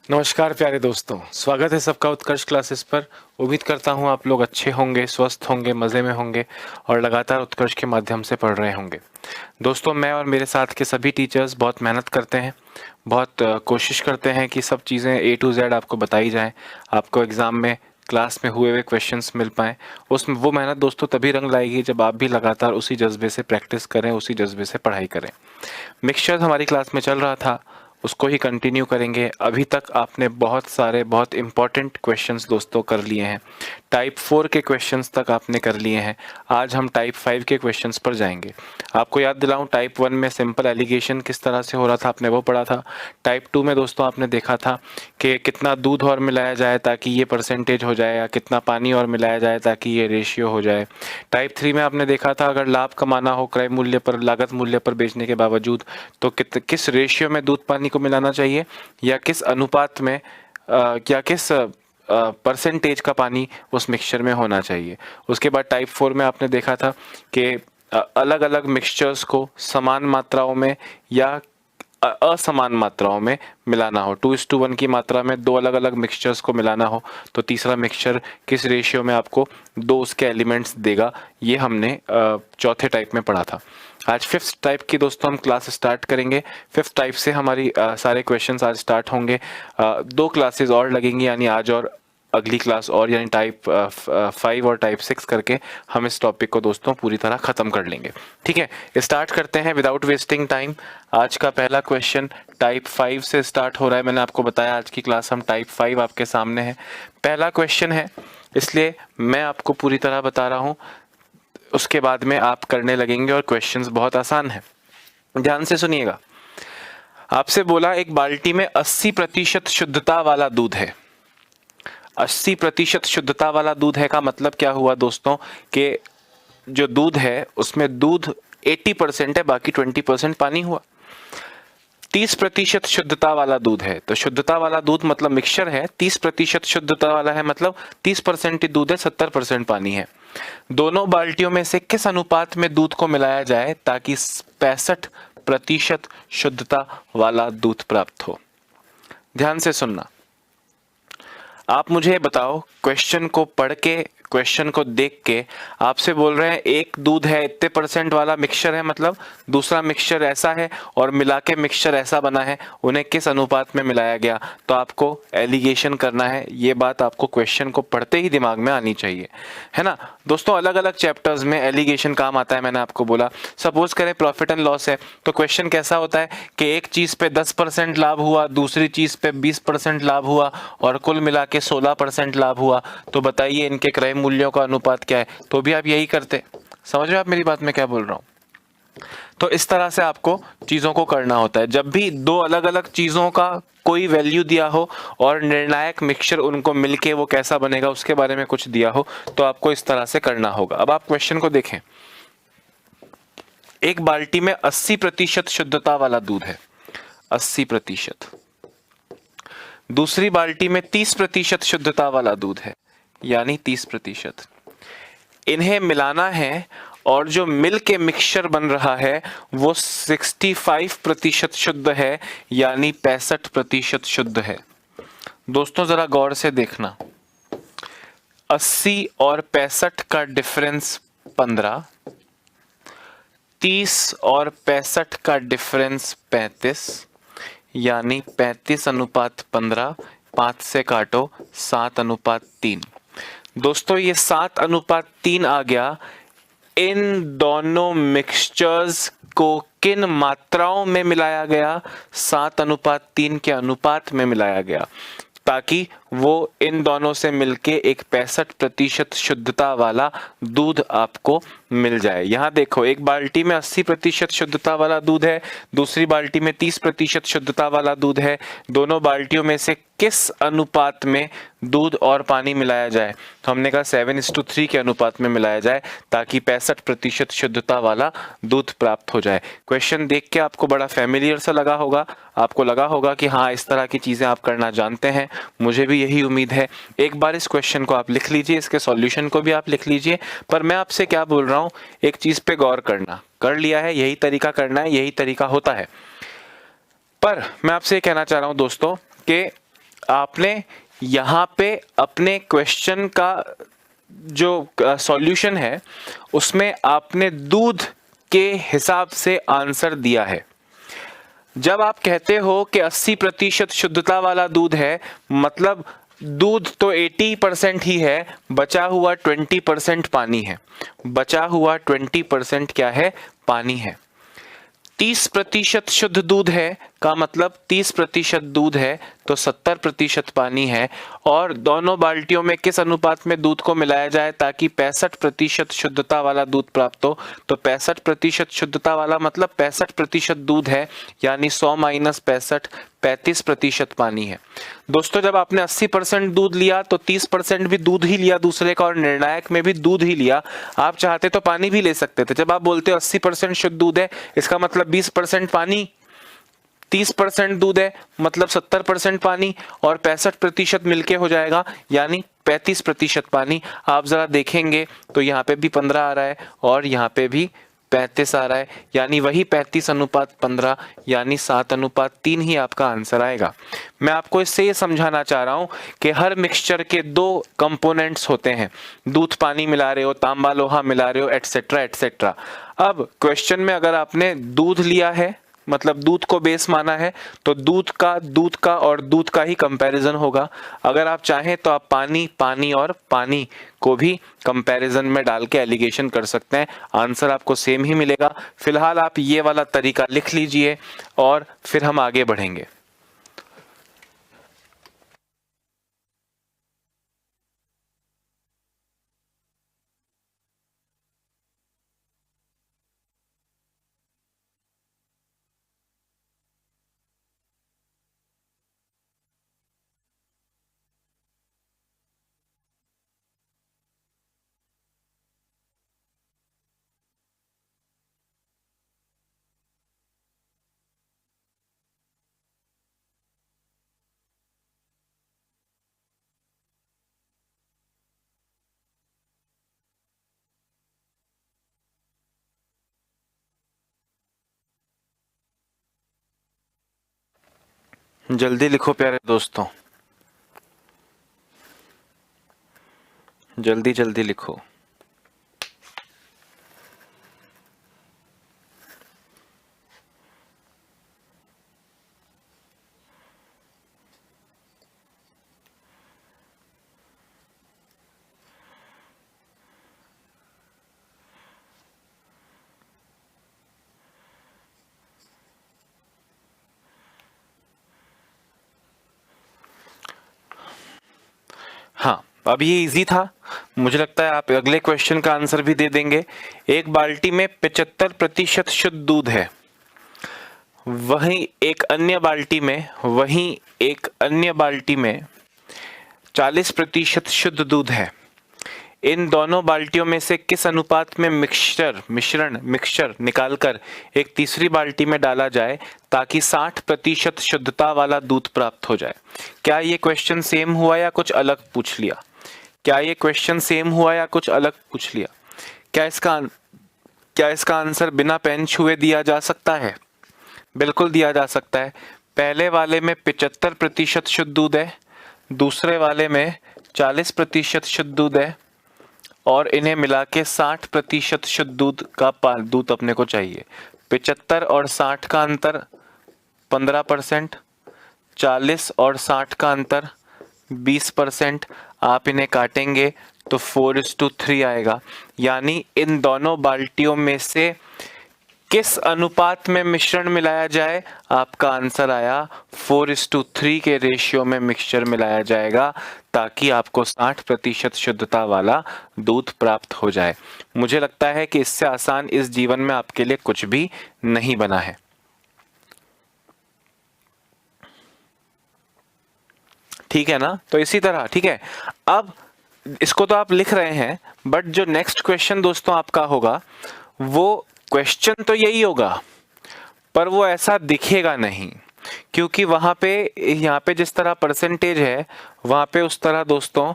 नमस्कार प्यारे दोस्तों, स्वागत है सबका उत्कर्ष क्लासेस पर। उम्मीद करता हूँ आप लोग अच्छे होंगे, स्वस्थ होंगे, मज़े में होंगे और लगातार उत्कर्ष के माध्यम से पढ़ रहे होंगे। दोस्तों, मैं और मेरे साथ के सभी टीचर्स बहुत मेहनत करते हैं, बहुत कोशिश करते हैं कि सब चीज़ें A to Z आपको बताई जाएं, आपको एग्ज़ाम में क्लास में हुए हुए क्वेश्चंस मिल पाएँ। वो मेहनत दोस्तों तभी रंग लाएगी जब आप भी लगातार उसी जज्बे से प्रैक्टिस करें, उसी जज्बे से पढ़ाई करें। मिक्सचर हमारी क्लास में चल रहा था, उसको ही कंटिन्यू करेंगे। अभी तक आपने बहुत सारे बहुत इंपॉर्टेंट क्वेश्चंस दोस्तों कर लिए हैं। टाइप 4 के क्वेश्चंस तक आपने कर लिए हैं। आज हम टाइप 5 के क्वेश्चंस पर जाएंगे। आपको याद दिलाऊं, टाइप 1 में सिंपल एलिगेशन किस तरह से हो रहा था, आपने वो पढ़ा था। टाइप 2 में दोस्तों आपने देखा था कि कितना दूध और मिलाया जाए ताकि ये परसेंटेज हो जाए, या कितना पानी और मिलाया जाए ताकि ये रेशियो हो जाए। टाइप 3 में आपने देखा था अगर लाभ कमाना हो क्रय मूल्य पर, लागत मूल्य पर बेचने के बावजूद, तो किस रेशियो में दूध पानी को मिलाना चाहिए, या किस अनुपात में या किस परसेंटेज का पानी उस मिक्सचर में होना चाहिए। उसके बाद टाइप 4 में आपने देखा था कि अलग अलग मिक्सचर्स को समान मात्राओं में या असमान मात्राओं में मिलाना हो। 2:1 की मात्रा में दो अलग अलग मिक्सचर्स को मिलाना हो तो तीसरा मिक्सचर किस रेशियो में आपको दो उसके एलिमेंट्स देगा, ये हमने चौथे टाइप में पढ़ा था। आज फिफ्थ टाइप की दोस्तों हम क्लास स्टार्ट करेंगे। फिफ्थ टाइप से हमारी सारे क्वेश्चंस आज स्टार्ट होंगे। दो क्लासेस और लगेंगी, यानी आज और अगली क्लास और, यानी टाइप 5 और टाइप 6 करके हम इस टॉपिक को दोस्तों पूरी तरह ख़त्म कर लेंगे। ठीक है, स्टार्ट करते हैं विदाउट वेस्टिंग टाइम। आज का पहला क्वेश्चन टाइप 5 से स्टार्ट हो रहा है। मैंने आपको बताया आज की क्लास हम टाइप 5 आपके सामने है। पहला क्वेश्चन है, इसलिए मैं आपको पूरी तरह बता रहा हूँ, उसके बाद में आप करने लगेंगे और क्वेश्चंस बहुत आसान है। ध्यान से सुनिएगा। आपसे बोला एक बाल्टी में 80% शुद्धता वाला दूध है। 80% शुद्धता वाला दूध है का मतलब क्या हुआ दोस्तों, कि जो दूध है उसमें दूध 80% है, बाकी 20% पानी हुआ। 30% शुद्धता वाला दूध है, तो शुद्धता वाला दूध मतलब मिक्सचर है, 30% शुद्धता वाला है मतलब 30% ही दूध है, 70% पानी है। दोनों बाल्टियों में से किस अनुपात में दूध को मिलाया जाए ताकि 65% शुद्धता वाला दूध प्राप्त हो। ध्यान से सुनना। आप मुझे बताओ, क्वेश्चन को पढ़ के, क्वेश्चन को देख के आपसे बोल रहे हैं एक दूध है इतने % वाला मिक्सचर है, मतलब दूसरा मिक्सचर ऐसा है और मिला के मिक्सचर ऐसा बना है, उन्हें किस अनुपात में मिलाया गया। तो आपको एलिगेशन करना है। ये बात आपको क्वेश्चन को पढ़ते ही दिमाग में आनी चाहिए, है ना दोस्तों। अलग अलग चैप्टर्स में एलिगेशन काम आता है। मैंने आपको बोला सपोज करें प्रॉफिट एंड लॉस है, तो क्वेश्चन कैसा होता है कि एक चीज पे 10% लाभ हुआ, दूसरी चीज पे 20% लाभ हुआ और कुल मिला के 16% लाभ हुआ, तो बताइए इनके क्रय मूल्यों का अनुपात क्या है। तो भी आप यही करते। समझ रहे हो आप मेरी बात में क्या बोल रहा हूं। तो इस तरह से आपको चीजों को करना होता है। जब भी दो अलग अलग चीजों का कोई वैल्यू दिया हो और निर्णायक मिक्सचर उनको मिलके वो कैसा बनेगा उसके बारे में कुछ दिया हो, तो आपको इस तरह से करना होगा। अब आप क्वेश्चन को देखें। एक बाल्टी में 80% शुद्धता वाला दूध है, 80%। दूसरी बाल्टी में 30% शुद्धता वाला दूध है, यानी 30%। इन्हें मिलाना है और जो मिल के मिक्सचर बन रहा है वो 65% शुद्ध है, यानी 65% शुद्ध है। दोस्तों जरा गौर से देखना, 80 और 65 का डिफरेंस 15, 30 और 65 का डिफरेंस 35, यानी 35:15। 5 से काटो, 7:3। दोस्तों ये 7:3 आ गया। इन दोनों मिक्सचर्स को किन मात्राओं में मिलाया गया? 7:3 के अनुपात में मिलाया गया, ताकि वो इन दोनों से मिलके एक 65% शुद्धता वाला दूध आपको मिल जाए। यहां देखो, एक बाल्टी में 80% शुद्धता वाला दूध है, दूसरी बाल्टी में 30% शुद्धता वाला दूध है। दोनों बाल्टियों में से किस अनुपात में दूध और पानी मिलाया जाए? तो हमने कहा 7:3 के अनुपात में मिलाया जाए, ताकि 65% शुद्धता वाला दूध प्राप्त हो जाए। क्वेश्चन देख के आपको बड़ा फैमिलियर सा लगा होगा, आपको लगा होगा कि हाँ इस तरह की चीजें आप करना जानते हैं। मुझे भी यही उम्मीद है। एक बार इस क्वेश्चन को आप लिख लीजिए, इसके सॉल्यूशन को भी आप लिख लीजिए। पर मैं आपसे क्या बोल रहा हूं, एक चीज पे गौर करना। कर लिया है, यही तरीका करना है, यही तरीका होता है। पर मैं आपसे कहना चाह रहा हूं दोस्तों कि आपने यहाँ पे अपने क्वेश्चन का जो सॉल्यूशन है उसमें आपने दूध के हिसाब से आंसर दिया है। जब आप कहते हो कि 80% शुद्धता वाला दूध है, मतलब दूध तो 80% ही है, बचा हुआ 20% पानी है। बचा हुआ 20% क्या है? पानी है। 30% शुद्ध दूध है का मतलब 30% दूध है तो 70% पानी है। और दोनों बाल्टियों में किस अनुपात में दूध को मिलाया जाए ताकि 65% शुद्धता वाला दूध प्राप्त हो? तो 65% शुद्धता वाला मतलब 65% दूध है, यानी 100 माइनस 65, 35% पानी है। दोस्तों जब आपने 80% दूध लिया तो 30% भी दूध ही लिया दूसरे का, और निर्णायक में भी दूध ही लिया। आप चाहते तो पानी भी ले सकते थे। जब आप बोलते हो 80% शुद्ध दूध है, इसका मतलब 20% पानी, 30% दूध है मतलब 70% पानी, और 65% मिलके हो जाएगा यानी 35% पानी। आप जरा देखेंगे तो यहाँ पे भी 15 आ रहा है और यहाँ पे भी 35 आ रहा है, यानी वही 35:15 यानी 7:3 ही आपका आंसर आएगा। मैं आपको इससे ये समझाना चाह रहा हूँ कि हर मिक्सचर के 2 कंपोनेंट्स होते हैं। दूध पानी मिला रहे हो, तांबा लोहा मिला रहे हो, एटसेट्रा एटसेट्रा। अब क्वेश्चन में अगर आपने दूध लिया है, मतलब दूध को बेस माना है, तो दूध का और दूध का ही कंपैरिजन होगा। अगर आप चाहें तो आप पानी और पानी को भी कंपैरिजन में डाल के एलिगेशन कर सकते हैं, आंसर आपको सेम ही मिलेगा। फिलहाल आप ये वाला तरीका लिख लीजिए और फिर हम आगे बढ़ेंगे। जल्दी लिखो प्यारे दोस्तों, जल्दी जल्दी लिखो। हाँ, अब ये इजी था। मुझे लगता है आप अगले क्वेश्चन का आंसर भी दे देंगे। एक बाल्टी में 75% शुद्ध दूध है, वहीं एक अन्य बाल्टी में 40% शुद्ध दूध है। इन दोनों बाल्टियों में से किस अनुपात में मिक्सचर निकालकर एक तीसरी बाल्टी में डाला जाए ताकि 60% शुद्धता वाला दूध प्राप्त हो जाए? क्या ये क्वेश्चन सेम हुआ या कुछ अलग पूछ लिया? क्या इसका आंसर बिना पेन छुए दिया जा सकता है? बिल्कुल दिया जा सकता है। पहले वाले में 75% शुद्ध दूध है, दूसरे वाले में 40% शुद्ध दूध है, और इन्हें मिला के 60% शुद्ध दूध अपने को चाहिए। 75 और 60 का अंतर 15%, 40 और 60 का अंतर 20%। आप इन्हें काटेंगे तो 4:3 आएगा। यानी इन दोनों बाल्टियों में से किस अनुपात में मिश्रण मिलाया जाए? आपका आंसर आया 4:3 के रेशियो में मिक्सचर मिलाया जाएगा ताकि आपको 60% शुद्धता वाला दूध प्राप्त हो जाए। मुझे लगता है कि इससे आसान इस जीवन में आपके लिए कुछ भी नहीं बना है। ठीक है ना? तो इसी तरह ठीक है। अब इसको तो आप लिख रहे हैं, बट जो नेक्स्ट क्वेश्चन दोस्तों आपका होगा वो क्वेश्चन तो यही होगा, पर वो ऐसा दिखेगा नहीं, क्योंकि वहां पे यहाँ पे जिस तरह परसेंटेज है वहां पे उस तरह दोस्तों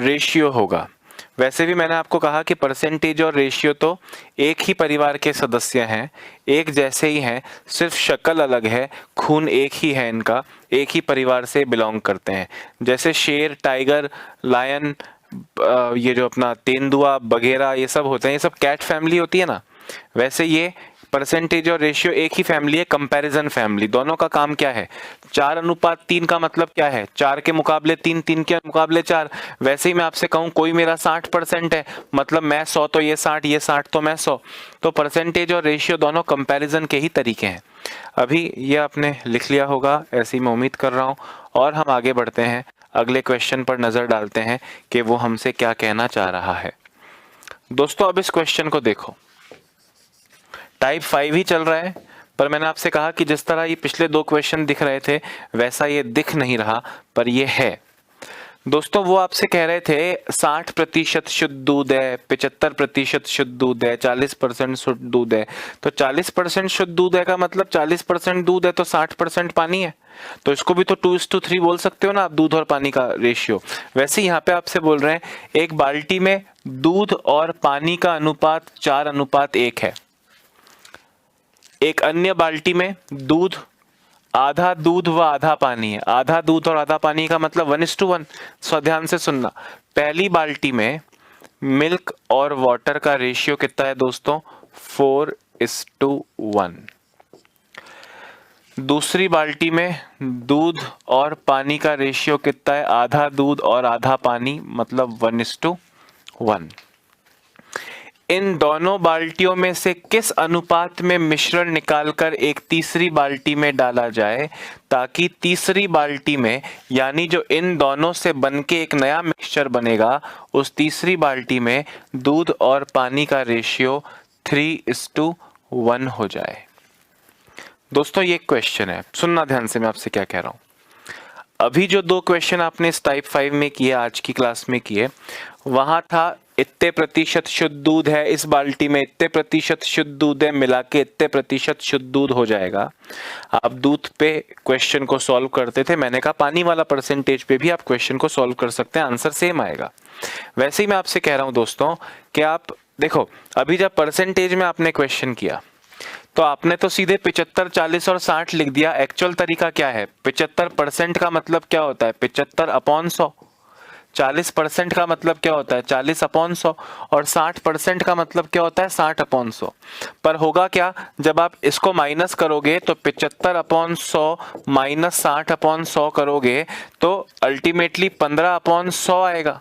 रेशियो होगा। वैसे भी मैंने आपको कहा कि परसेंटेज और रेशियो तो एक ही परिवार के सदस्य हैं, एक जैसे ही हैं, सिर्फ शक्ल अलग है, खून एक ही है इनका, एक ही परिवार से बिलोंग करते हैं। जैसे शेर, टाइगर, लायन, ये जो अपना तेंदुआ, बगेरा, ये सब होते हैं, ये सब कैट फैमिली होती है ना, वैसे ये परसेंटेज और रेशियो एक ही फैमिली है, कंपैरिजन फैमिली। दोनों का काम क्या है? 4:3 का मतलब क्या है? 4 के मुकाबले 3, 3 के मुकाबले 4। वैसे ही मैं आपसे कहूं कोई मेरा 60% है, मतलब मैं 100 तो ये 60, ये 60 तो मैं 100। तो परसेंटेज और रेशियो दोनों कंपैरिजन के ही तरीके हैं। अभी ये आपने लिख लिया होगा, ऐसी मैं उम्मीद कर रहा हूँ। और हम आगे बढ़ते हैं, अगले क्वेश्चन पर नजर डालते हैं कि वो हमसे क्या कहना चाह रहा है। दोस्तों अब इस क्वेश्चन को देखो, टाइप 5 ही चल रहा है, पर मैंने आपसे कहा कि जिस तरह ये पिछले 2 क्वेश्चन दिख रहे थे वैसा ये दिख नहीं रहा, पर ये है। दोस्तों वो आपसे कह रहे थे 60% शुद्ध दूध है, 75% शुद्ध दूध है, 40% शुद्ध दूध है। तो 40% शुद्ध दूध है का मतलब 40% दूध है तो 60% पानी है। तो इसको भी तो 2:3 बोल सकते हो ना आप, दूध और पानी का रेशियो। वैसे यहाँ पे आपसे बोल रहे हैं एक बाल्टी में दूध और पानी का अनुपात 4:1 है। एक अन्य बाल्टी में दूध, आधा दूध व आधा पानी है। आधा दूध और आधा पानी का मतलब 1:1। सो ध्यान से सुनना, पहली बाल्टी में मिल्क और वाटर का रेशियो कितना है दोस्तों? 4:1। दूसरी बाल्टी में दूध और पानी का रेशियो कितना है? आधा दूध और आधा पानी, मतलब 1:1। इन दोनों बाल्टियों में से किस अनुपात में मिश्रण निकालकर एक तीसरी बाल्टी में डाला जाए ताकि तीसरी बाल्टी में, यानी जो इन दोनों से बनके एक नया मिक्सचर बनेगा, उस तीसरी बाल्टी में दूध और पानी का रेशियो 3:1 हो जाए। दोस्तों ये क्वेश्चन है, सुनना ध्यान से मैं आपसे क्या कह रहा हूं। अभी जो 2 क्वेश्चन आपने इस टाइप 5 में किए, आज की क्लास में किए, वहां था इतने प्रतिशत शुद्ध दूध है इस बाल्टी में, इतने प्रतिशत शुद्ध दूध है, मिला के इतने प्रतिशत शुद्ध दूध हो जाएगा। आप दूध पे क्वेश्चन को सॉल्व करते थे, मैंने कहा पानी वाला परसेंटेज पे भी आप क्वेश्चन को सॉल्व कर सकते हैं, आंसर सेम आएगा। वैसे ही मैं आपसे कह रहा हूं दोस्तों कि आप देखो, अभी जब परसेंटेज में आपने क्वेश्चन किया तो आपने तो सीधे 75, 40 और 60 लिख दिया। एक्चुअल तरीका क्या है? 75% का मतलब क्या होता है? 75/100। 40% का मतलब क्या होता है? 40/100। और 60% का मतलब क्या होता है? 60/100। पर होगा क्या, जब आप इसको माइनस करोगे तो 75/100 माइनस 60/100 करोगे तो अल्टीमेटली 15/100 आएगा,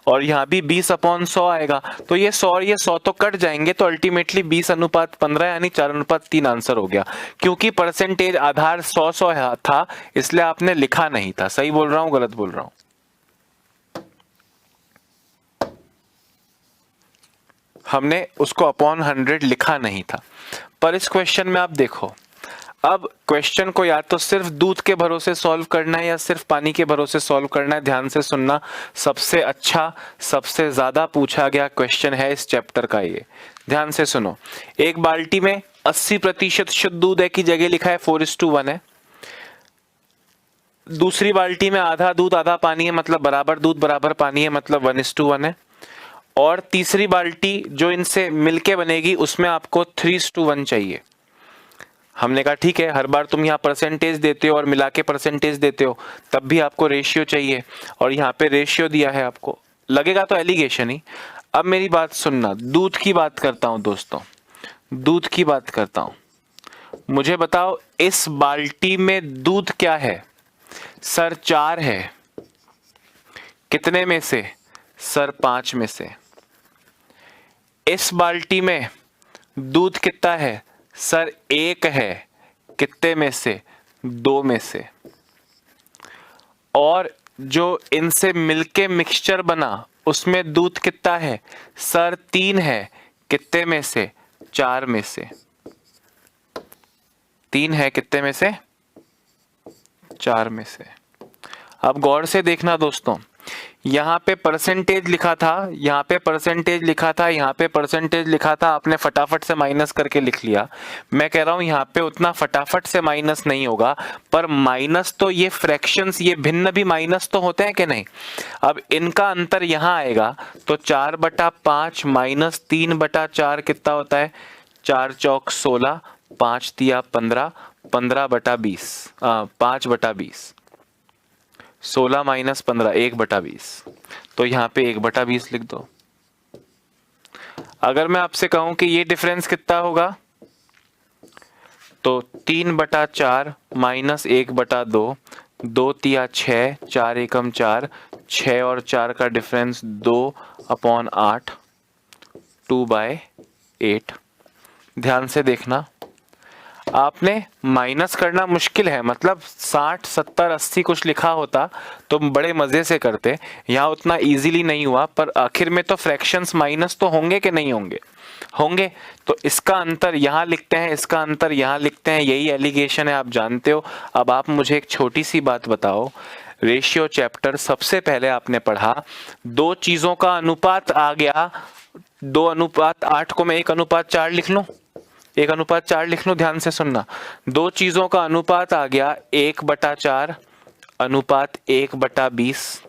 और यहाँ भी 20/100 आएगा। तो ये 100 और ये 100 तो कट जाएंगे, तो अल्टीमेटली 20:15 यानी 4:3 आंसर हो गया। क्योंकि परसेंटेज आधार 100 था, इसलिए आपने लिखा नहीं था। सही बोल रहा हूं, गलत बोल रहा हूं? हमने उसको अपॉन 100 लिखा नहीं था। पर इस क्वेश्चन में आप देखो, अब क्वेश्चन को या तो सिर्फ दूध के भरोसे सॉल्व करना है या सिर्फ पानी के भरोसे सॉल्व करना है। ध्यान से सुनना, सबसे अच्छा, सबसे ज्यादा पूछा गया क्वेश्चन है इस चैप्टर का ये। ध्यान से सुनो, एक बाल्टी में 80% शुद्ध दूध है की जगह लिखा है 4:1 है। दूसरी बाल्टी में आधा दूध आधा पानी है, मतलब बराबर दूध बराबर पानी है, मतलब 1:1 है। और तीसरी बाल्टी जो इनसे मिलके बनेगी उसमें आपको 3:1 चाहिए। हमने कहा ठीक है, हर बार तुम यहाँ परसेंटेज देते हो और मिला के परसेंटेज देते हो, तब भी आपको रेशियो चाहिए, और यहाँ पे रेशियो दिया है आपको, लगेगा तो एलिगेशन ही। अब मेरी बात सुनना, दूध की बात करता हूं दोस्तों, दूध की बात करता हूं। मुझे बताओ इस बाल्टी में दूध क्या है? सर 4 है। कितने में से? सर 5 में से। इस बाल्टी में दूध कितना है? सर 1 है। कितने में से? 2 में से। और जो इनसे मिलके मिक्सचर बना उसमें दूध कितना है? सर 3 है। कितने में से? 4 में से। 3 है, कितने में से? 4 में से। अब गौर से देखना दोस्तों, यहाँ पे परसेंटेज लिखा था, यहाँ पे परसेंटेज लिखा था, यहाँ पे परसेंटेज लिखा था, आपने फटाफट से माइनस करके लिख लिया। मैं कह रहा हूँ यहाँ पे उतना फटाफट से माइनस नहीं होगा, पर माइनस तो ये फ्रैक्शंस, ये भिन्न भी माइनस तो होते हैं कि नहीं। अब इनका अंतर यहाँ आएगा तो 4/5 माइनस 3/4 कितना होता है, 4 चौक 16, 5 तिया 15, 15/20, 5/20, 16 माइनस 15 1/20, तो यहाँ पे 1/20 लिख दो। अगर मैं आपसे कहूं कि ये डिफरेंस कितना होगा, तो 3/4 माइनस 1/2, 2 तिया 6, 4 एकम 4, 6 और 4 का डिफरेंस 2/8, 2/8। ध्यान से देखना, आपने माइनस करना मुश्किल है, मतलब 60 70 80 कुछ लिखा होता तो बड़े मजे से करते, यहाँ उतना इजीली नहीं हुआ। पर आखिर में तो फ्रैक्शंस माइनस तो होंगे कि नहीं होंगे, होंगे। तो इसका अंतर यहाँ लिखते हैं, इसका अंतर यहाँ लिखते हैं, यही एलिगेशन है, आप जानते हो। अब आप मुझे एक छोटी सी बात बताओ, रेशियो चैप्टर सबसे पहले आपने पढ़ा, दो चीजों का अनुपात आ गया, 2:8 को मैं 1:4 लिख लूं, 1:4 लिख लो, ध्यान से सुनना। दो चीजों का अनुपात आ गया 1/4 अनुपात 1/20।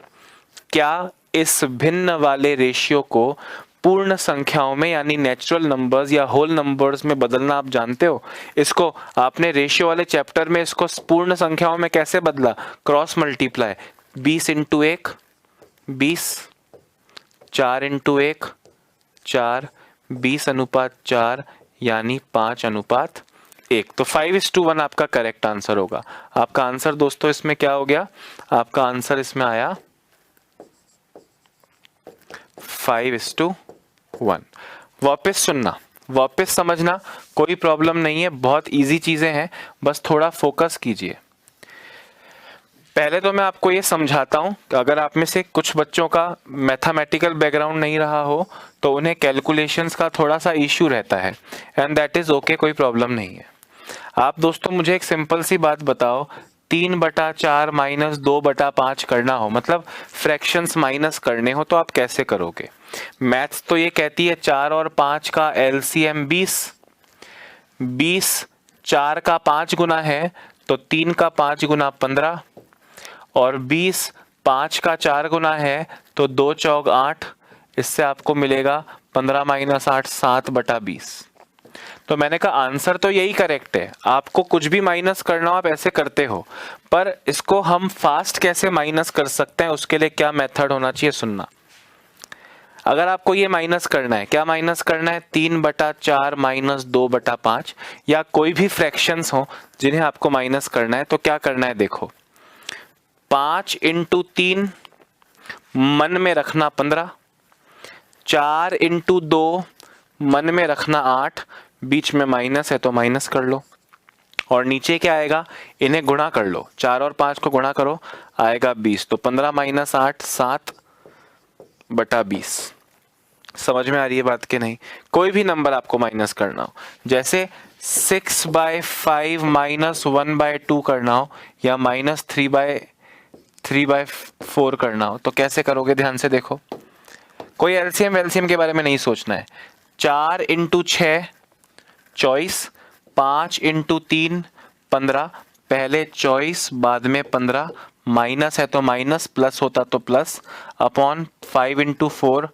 क्या इस भिन्न वाले रेशियो को पूर्ण संख्याओं में यानी नेचुरल नंबर्स या होल नंबर्स में बदलना आप जानते हो? इसको आपने रेशियो वाले चैप्टर में इसको पूर्ण संख्याओं में कैसे बदला, क्रॉस मल्टीप्लाई, 20 × 1 20, 4 × 1 4, 20:4 यानी 5:1। तो 5:1 आपका करेक्ट आंसर होगा। आपका आंसर दोस्तों इसमें क्या हो गया, आपका आंसर इसमें आया 5:1। वापस सुनना, वापस समझना, कोई प्रॉब्लम नहीं है, बहुत इजी चीजें हैं, बस थोड़ा फोकस कीजिए। पहले तो मैं आपको ये समझाता हूं कि अगर आप में से कुछ बच्चों का मैथमेटिकल बैकग्राउंड नहीं रहा हो तो उन्हें कैलकुलेशंस का थोड़ा सा इश्यू रहता है, एंड दैट इज ओके, कोई प्रॉब्लम नहीं है। आप दोस्तों मुझे एक सिंपल सी बात बताओ, 3/4 माइनस 2/5 करना हो, मतलब फ्रैक्शंस माइनस करने हो, तो आप कैसे करोगे? मैथ्स तो ये कहती है 4 और 5 का एलसीएम 20, 4 का 5 गुना है तो 3 का 5 गुना 15, और 20 5 का 4 गुना है तो 2 चौक 8, इससे आपको मिलेगा 15 माइनस 8 7/20। तो मैंने कहा आंसर तो यही करेक्ट है, आपको कुछ भी माइनस करना हो आप ऐसे करते हो, पर इसको हम फास्ट कैसे माइनस कर सकते हैं, उसके लिए क्या मेथड होना चाहिए, सुनना। अगर आपको ये माइनस करना है, क्या माइनस करना है, 3/4 माइनस 2/5, या कोई भी फ्रैक्शंस हो जिन्हें आपको माइनस करना है, तो क्या करना है, देखो 5 × 3 मन में रखना 15, 4 × 2 मन में रखना 8, बीच में माइनस है तो माइनस कर लो, और नीचे क्या आएगा, इन्हें गुणा कर लो, 4 और 5 को गुणा करो, आएगा 20, तो 15 माइनस 8 7/20। समझ में आ रही है बात कि नहीं? कोई भी नंबर आपको माइनस करना हो, जैसे 6/5 माइनस 1/2 करना हो, या माइनस 3/4 करना हो, तो कैसे करोगे, ध्यान से देखो। कोई एलसीएम वेलसीएम के बारे में नहीं सोचना है। 4 × 6 24, 5 × 3 15, पहले 24 बाद में 15, माइनस है तो माइनस, प्लस होता तो प्लस, अपॉन 5 × 4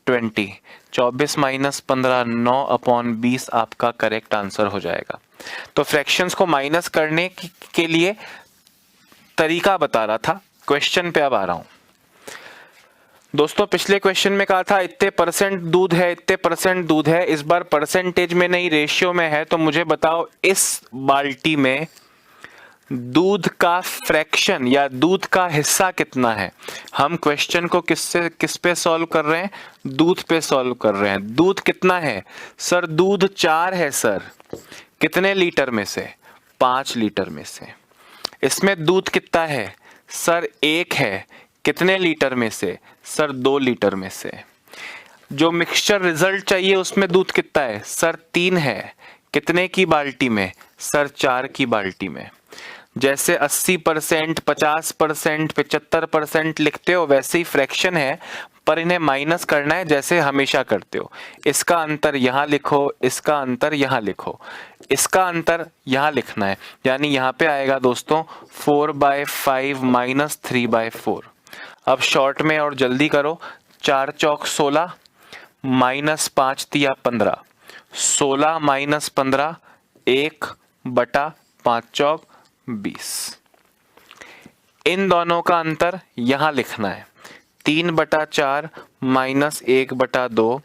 20, 24 माइनस 15 9/20 आपका करेक्ट आंसर हो जाएगा। तो फ्रैक्शंस को माइनस करने के लिए तरीका बता रहा था, क्वेश्चन पे अब आ रहा हूं। दोस्तों पिछले क्वेश्चन में कहा था इतने परसेंट दूध है, इतने परसेंट दूध है, इस बार परसेंटेज में नहीं रेशियो में है, तो मुझे बताओ इस बाल्टी में दूध का फ्रैक्शन या दूध का हिस्सा कितना है। हम क्वेश्चन को किस पे सॉल्व कर रहे हैं, दूध पे सॉल्व कर रहे हैं। दूध कितना है सर, दूध 4 है सर, कितने लीटर में से, 5 लीटर में से। इसमें दूध कितना है सर, 1 है, कितने लीटर में से सर, 2 लीटर में से। जो मिक्सचर रिजल्ट चाहिए उसमें दूध कितना है सर, 3 है, कितने की बाल्टी में सर, 4 की बाल्टी में। जैसे 80%, 50%, 75% लिखते हो वैसे ही फ्रैक्शन है, पर इन्हें माइनस करना है जैसे हमेशा करते हो। इसका अंतर यहाँ लिखो, इसका अंतर यहाँ लिखो, इसका अंतर यहाँ लिखना है, यानी यहाँ पे आएगा दोस्तों 4/5 माइनस 3/4। अब शॉर्ट में और जल्दी करो, 4 चौक 16 माइनस 5 तिया 15, 16 माइनस 15 1/5 चौक 20। इन दोनों का अंतर यहां लिखना है, 3/4 माइनस 1/2,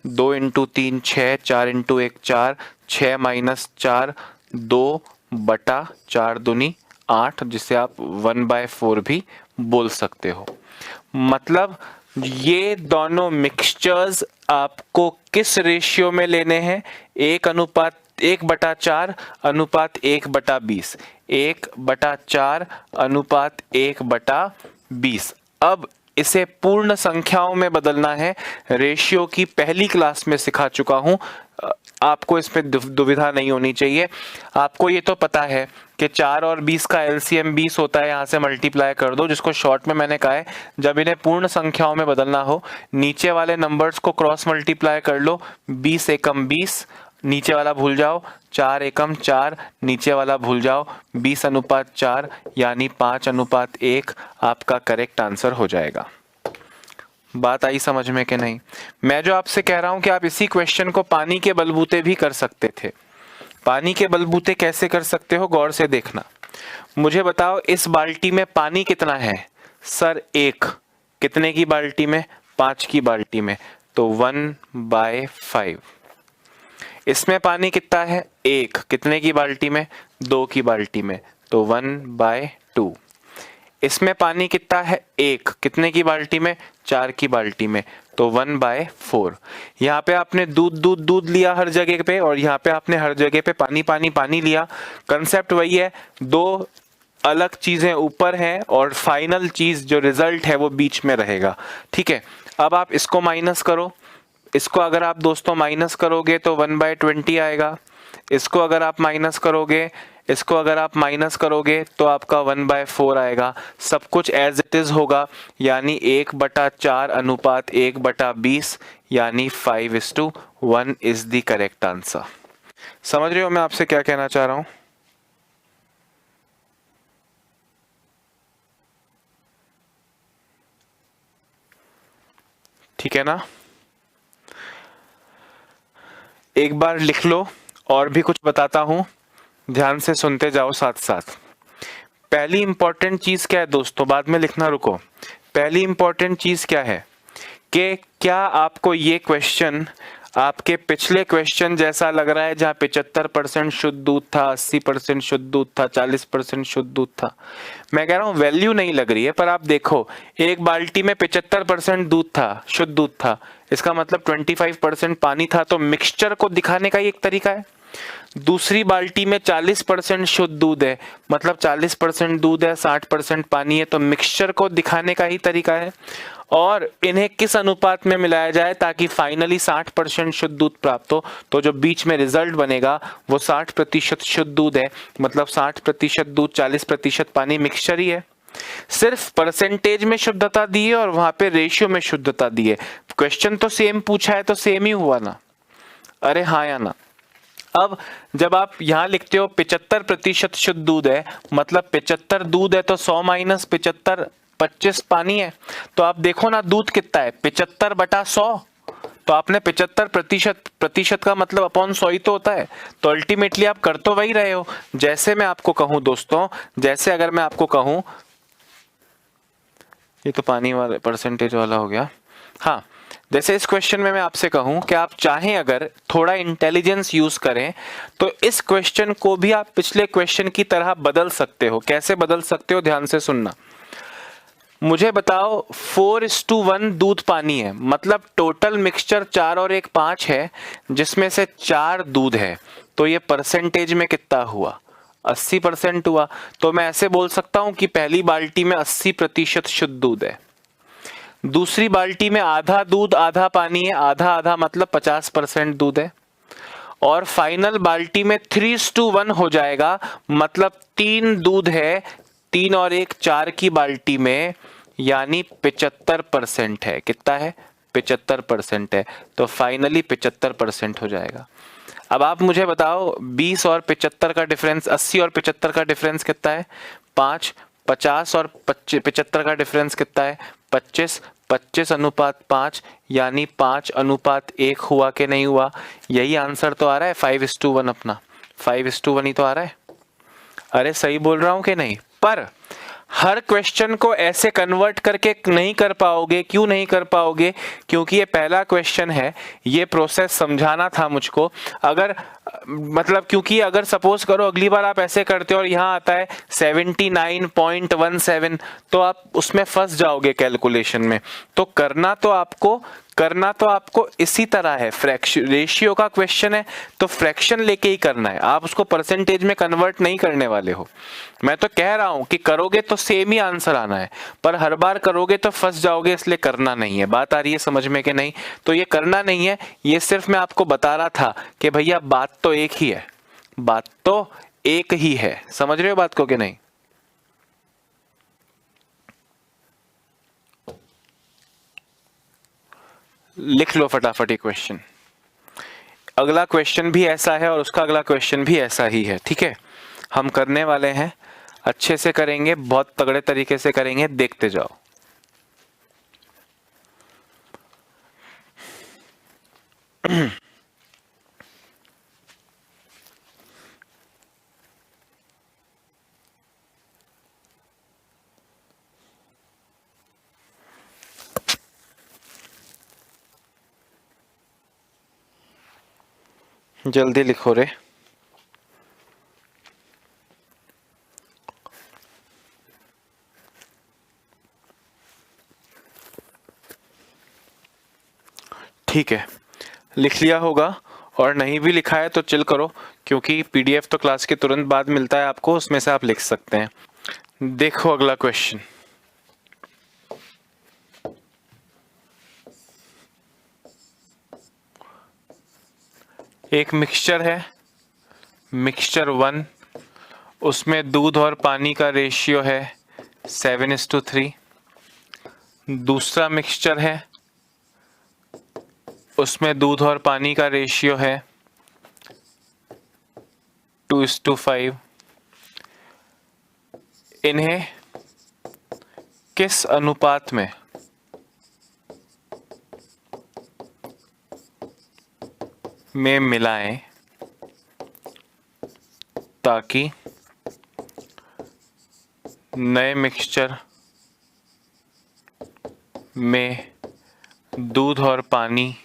2 इंटू 3 6, 4 इंटू 1 4, 6 माइनस 4 2/4 दूनी 8, जिसे आप 1/4 भी बोल सकते हो। मतलब ये दोनों मिक्सचर्स आपको किस रेशियो में लेने हैं, 1/4 अनुपात 1/20, 1/4 अनुपात 1/20। अब इसे पूर्ण संख्याओं में बदलना है। रेशियो की पहली क्लास में सिखा चुका हूं, आपको इसमें दुविधा नहीं होनी चाहिए। आपको ये तो पता है कि 4 और 20 का एलसीएम 20 होता है, यहां से मल्टीप्लाई कर दो, जिसको शॉर्ट में मैंने कहा है जब इन्हें पूर्ण संख्याओं में बदलना हो, नीचे वाले नंबर्स को क्रॉस मल्टीप्लाई कर लो, 20 एकम 20, नीचे वाला भूल जाओ, 4 एकम 4, नीचे वाला भूल जाओ, 20/4 यानी 5/1 आपका करेक्ट आंसर हो जाएगा। बात आई समझ में कि नहीं? मैं जो आपसे कह रहा हूं कि आप इसी क्वेश्चन को पानी के बलबूते भी कर सकते थे। पानी के बलबूते कैसे कर सकते हो, गौर से देखना। मुझे बताओ इस बाल्टी में पानी कितना है? सर 1। कितने की बाल्टी में? 5 की बाल्टी में, तो 1/5। इसमें पानी कितना है? 1। कितने की बाल्टी में? 2 की बाल्टी में, तो 1/2। इसमें पानी कितना है? 1। कितने की बाल्टी में? 4 की बाल्टी में, तो 1/4। यहाँ पे आपने दूध लिया हर जगह पे, और यहाँ पे आपने हर जगह पे पानी लिया। कंसेप्ट वही है, दो अलग चीजें ऊपर हैं और फाइनल चीज जो रिजल्ट है वो बीच में रहेगा। ठीक है, अब आप इसको माइनस करो। इसको अगर आप दोस्तों माइनस करोगे तो 1/20 आएगा। इसको अगर आप माइनस करोगे, इसको अगर आप माइनस करोगे तो आपका 1/4 आएगा। सब कुछ एज इट इज होगा, यानी 1/4 अनुपात 1/20, यानी 5:1 इज द करेक्ट आंसर। समझ रहे हो मैं आपसे क्या कहना चाह रहा हूं? ठीक है ना? एक बार लिख लो, और भी कुछ बताता हूं, ध्यान से सुनते जाओ साथ साथ। पहली इंपॉर्टेंट चीज क्या है दोस्तों, बाद में लिखना रुको। पहली इंपॉर्टेंट चीज क्या है कि क्या आपको ये क्वेश्चन आपके पिछले क्वेश्चन जैसा लग रहा है, जहां 75% शुद्ध दूध था, 80% शुद्ध दूध था, 40% शुद्ध दूध था? मैं कह रहा हूं वैल्यू नहीं लग रही है, पर आप देखो एक बाल्टी में 75% दूध था, शुद्ध दूध था, इसका मतलब 25% पानी था, तो मिक्सचर को दिखाने का ही एक तरीका है। दूसरी बाल्टी में 40% शुद्ध दूध है, मतलब 40% दूध है, 60% पानी है, तो मिक्सचर को दिखाने का ही तरीका है। और इन्हें किस अनुपात में मिलाया जाए ताकि फाइनली 60% शुद्ध दूध प्राप्त हो, तो जो बीच में रिजल्ट बनेगा वो 60% शुद्ध दूध है, मतलब 60% दूध 40% पानी, मिक्सचर ही है। सिर्फ परसेंटेज में शुद्धता दी है और वहां पे रेशियो में शुद्धता दी है। क्वेश्चन तो सेम पूछा है, तो सेम ही हुआ ना? अरे हाँ या ना? अब जब आप यहां लिखते हो 75% शुद्ध दूध है, मतलब 75 दूध है, तो 100 माइनस 75 25 पानी है। तो आप देखो ना दूध कितना है, 75/100, तो आपने 75% का मतलब अपॉन 100 ही तो होता है। तो अल्टीमेटली आप कर तो वही रहे हो। जैसे मैं आपको कहूं दोस्तों, जैसे अगर मैं आपको कहूं, ये तो पानी वाला परसेंटेज वाला हो गया। हाँ, जैसे इस क्वेश्चन में मैं आपसे कहूं कि आप चाहें अगर थोड़ा इंटेलिजेंस यूज करें तो इस क्वेश्चन को भी आप पिछले क्वेश्चन की तरह बदल सकते हो। कैसे बदल सकते हो, ध्यान से सुनना। मुझे बताओ 4:1 दूध पानी है, मतलब टोटल मिक्सचर 4 और 1 5 है, जिसमें से 4 दूध है, तो ये परसेंटेज में कितना हुआ? 80% हुआ। तो मैं ऐसे बोल सकता हूं कि पहली बाल्टी में 80% शुद्ध दूध है, दूसरी बाल्टी में आधा दूध आधा पानी है, आधा आधा मतलब 50% दूध है, और फाइनल बाल्टी में 3:1 हो जाएगा, मतलब 3 दूध है, 3 और 1 4 की बाल्टी में, यानी 75% है। कितना है? 75% है। तो फाइनली 75% हो जाएगा। अब आप मुझे बताओ 20 और 75 का डिफरेंस, 80 और 75 का डिफरेंस कितना है? 5। 50 और 75 का डिफरेंस कितना है? 25। 25:5, यानी 5:1 हुआ कि नहीं हुआ? यही आंसर तो आ रहा है 5:1 अपना। 5:1 ही तो आ रहा है। अरे सही बोल रहा हूं कि नहीं? पर हर क्वेश्चन को ऐसे कन्वर्ट करके नहीं कर पाओगे। क्यों नहीं कर पाओगे? क्योंकि ये पहला क्वेश्चन है, ये प्रोसेस समझाना था मुझको। अगर मतलब क्योंकि अगर सपोज करो अगली बार आप ऐसे करते हो और यहाँ आता है 79.17, तो आप उसमें फंस जाओगे कैलकुलेशन में। तो करना तो आपको इसी तरह है। फ्रैक्शन रेशियो का क्वेश्चन है तो फ्रैक्शन लेके ही करना है, आप उसको परसेंटेज में कन्वर्ट नहीं करने वाले हो। मैं तो कह रहा हूं कि करोगे तो सेम ही आंसर आना है, पर हर बार करोगे तो फंस जाओगे, इसलिए करना नहीं है। बात आ रही है समझ में कि नहीं? तो ये करना नहीं है, ये सिर्फ मैं आपको बता रहा था कि भैया बात तो एक ही है, बात तो एक ही है। समझ रहे हो बात को कि नहीं? लिख लो फटाफट ये क्वेश्चन। अगला क्वेश्चन भी ऐसा है और उसका अगला क्वेश्चन भी ऐसा ही है, ठीक है? हम करने वाले हैं, अच्छे से करेंगे, बहुत तगड़े तरीके से करेंगे, देखते जाओ। जल्दी लिखो रे। ठीक है, लिख लिया होगा, और नहीं भी लिखा है तो चिल करो, क्योंकि पीडीएफ तो क्लास के तुरंत बाद मिलता है आपको, उसमें से आप लिख सकते हैं। देखो अगला क्वेश्चन। एक मिक्सचर है, मिक्सचर 1, उसमें दूध और पानी का रेशियो है 7:3। दूसरा मिक्सचर है, उसमें दूध और पानी का रेशियो है 2:5। इन्हें किस अनुपात में मिलाएं ताकि नए मिक्सचर में दूध और पानी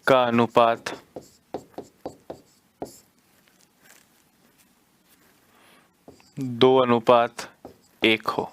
का अनुपात 2:1 हो?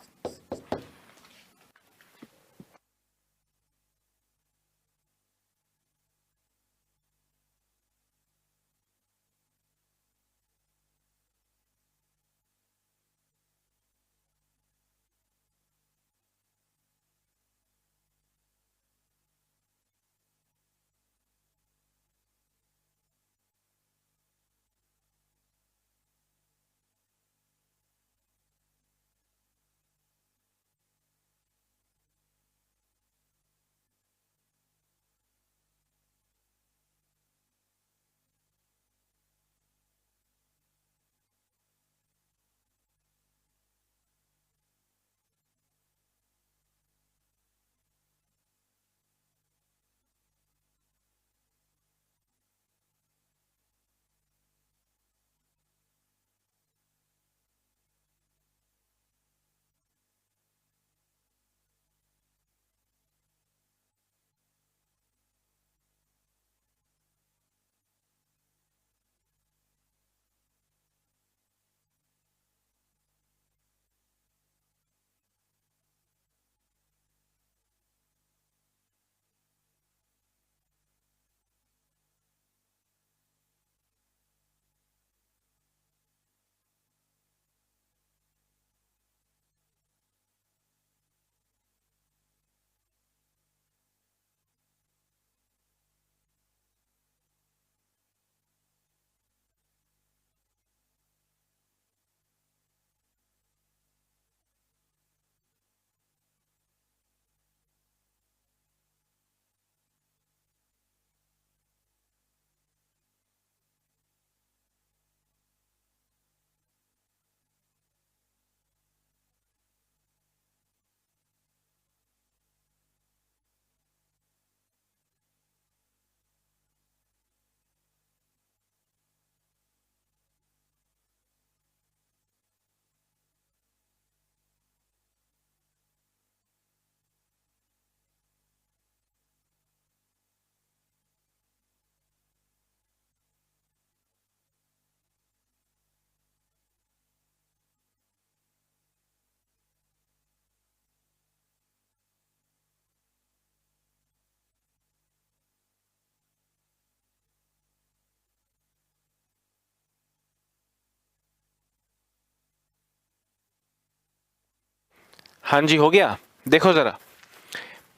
हाँ जी, हो गया। देखो जरा,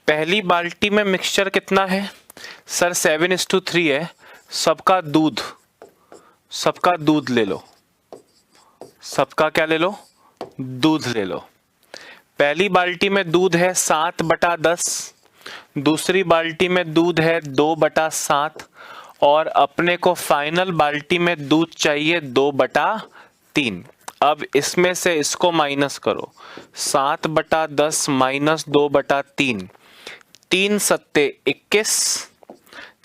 पहली बाल्टी में मिक्सचर कितना है सर? 7:3 है। सबका दूध, सबका दूध ले लो, सबका क्या ले लो? दूध ले लो। पहली बाल्टी में दूध है 7/10, दूसरी बाल्टी में दूध है 2/7 और अपने को फाइनल बाल्टी में दूध चाहिए 2/3। अब इसमें से इसको माइनस करो, 7/10 माइनस 2/3, 3 सत्ते 21,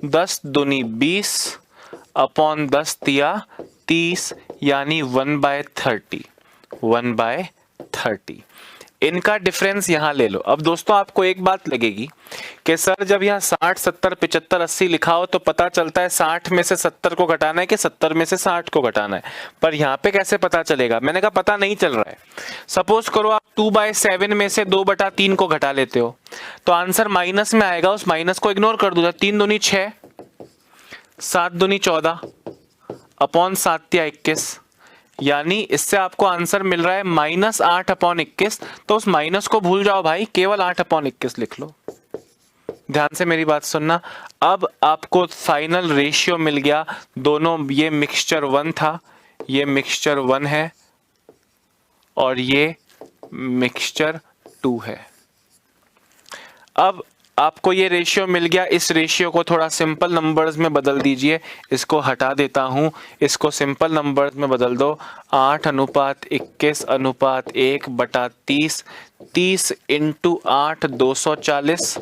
10 दूनी 20 अपॉन 10 तिया 30, यानी 1/30, 1/30। इनका डिफरेंस यहां ले लो। अब दोस्तों आपको एक बात लगेगी कि सर जब यहाँ 60, 70, 75, 80 लिखा हो तो पता चलता है 60 में से 70 को घटाना है कि 70 में से 60 को घटाना है, पर यहाँ पे कैसे पता चलेगा? मैंने कहा पता नहीं चल रहा है। सपोज करो आप 2/7 में से 2/3 को घटा लेते हो तो आंसर माइनस में आएगा, उस माइनस को इग्नोर कर दो। 3 दूनी 6, 7 दूनी 14 अपॉन 7 या 21, यानी इससे आपको आंसर मिल रहा है -8/21। तो उस माइनस को भूल जाओ भाई, केवल 8/21 लिख लो। ध्यान से मेरी बात सुनना। अब आपको फाइनल रेशियो मिल गया दोनों, ये मिक्सचर 1 था, ये मिक्सचर 1 है और ये मिक्सचर 2 है। अब आपको ये रेशियो मिल गया, इस रेशियो को थोड़ा सिंपल नंबर्स में बदल दीजिए। इसको हटा देता हूं, इसको सिंपल नंबर्स में बदल दो। 8:21:1/30, 30 × 8 240,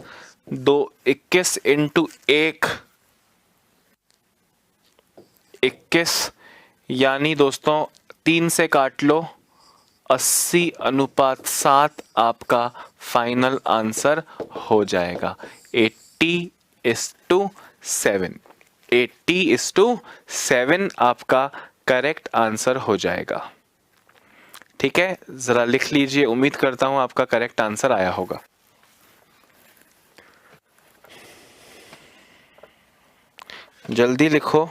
21 × 1 21, यानी दोस्तों 3 से काट लो, 80:7 आपका फाइनल आंसर हो जाएगा। 80:7, 80:7 आपका करेक्ट आंसर हो जाएगा। ठीक है, जरा लिख लीजिए। उम्मीद करता हूं आपका करेक्ट आंसर आया होगा। जल्दी लिखो।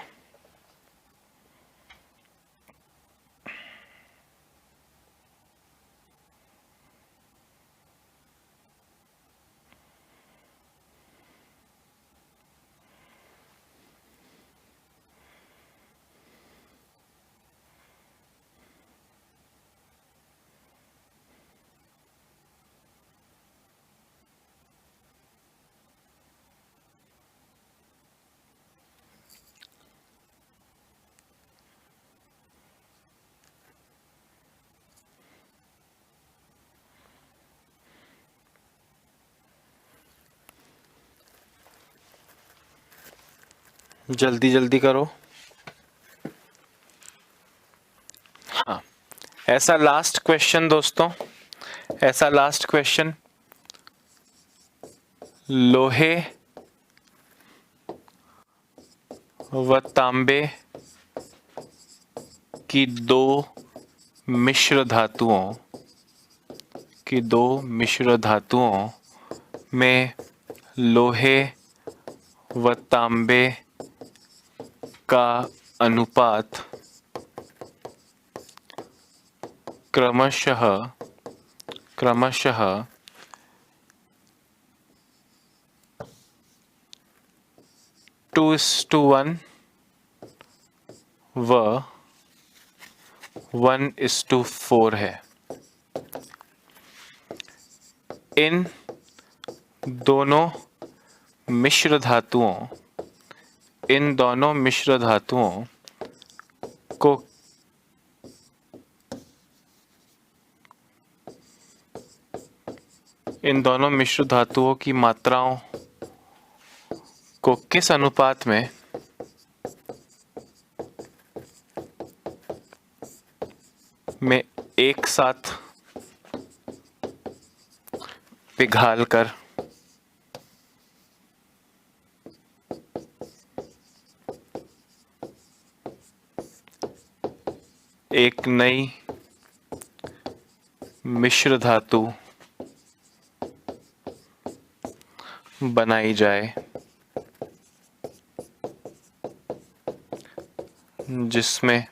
जल्दी जल्दी करो। हाँ, ऐसा लास्ट क्वेश्चन दोस्तों, ऐसा लास्ट क्वेश्चन, लोहे व तांबे की दो मिश्र धातुओं में लोहे व तांबे का अनुपात क्रमशः 2:1 व 1:4 है। इन दोनों मिश्र धातुओं को इन दोनों मिश्र धातुओं की मात्राओं को किस अनुपात में एक साथ पिघालकर एक नई मिश्र धातु बनाई जाए, जिसमें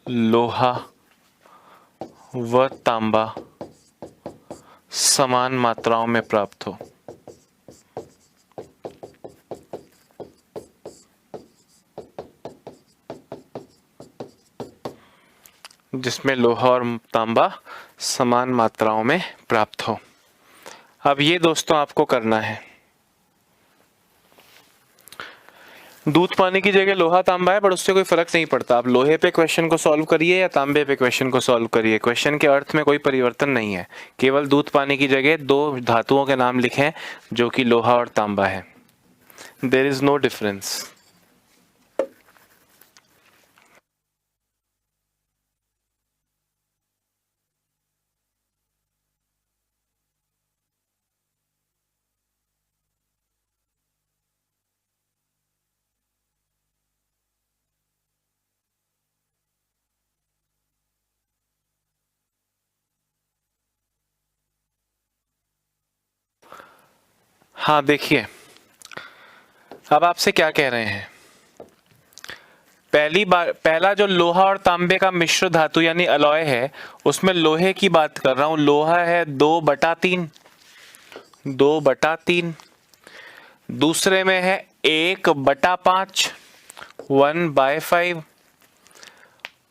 लोहा व तांबा समान मात्राओं में प्राप्त हो। जिसमें लोहा और तांबा समान मात्राओं में प्राप्त हो। अब ये दोस्तों आपको करना है। दूध पानी की जगह लोहा तांबा है, पर उससे कोई फर्क नहीं पड़ता। आप लोहे पे क्वेश्चन को सॉल्व करिए या तांबे पे क्वेश्चन को सॉल्व करिए, क्वेश्चन के अर्थ में कोई परिवर्तन नहीं है। केवल दूध पानी की जगह दो धातुओं के नाम लिखें जो कि लोहा और तांबा है। There is no difference. हाँ देखिए, अब आपसे क्या कह रहे हैं। पहला जो लोहा और तांबे का मिश्र धातु यानी अलॉय है, उसमें लोहे की बात कर रहा हूं। लोहा है 2/3, 2/3। दूसरे में है 1/5, 1/5।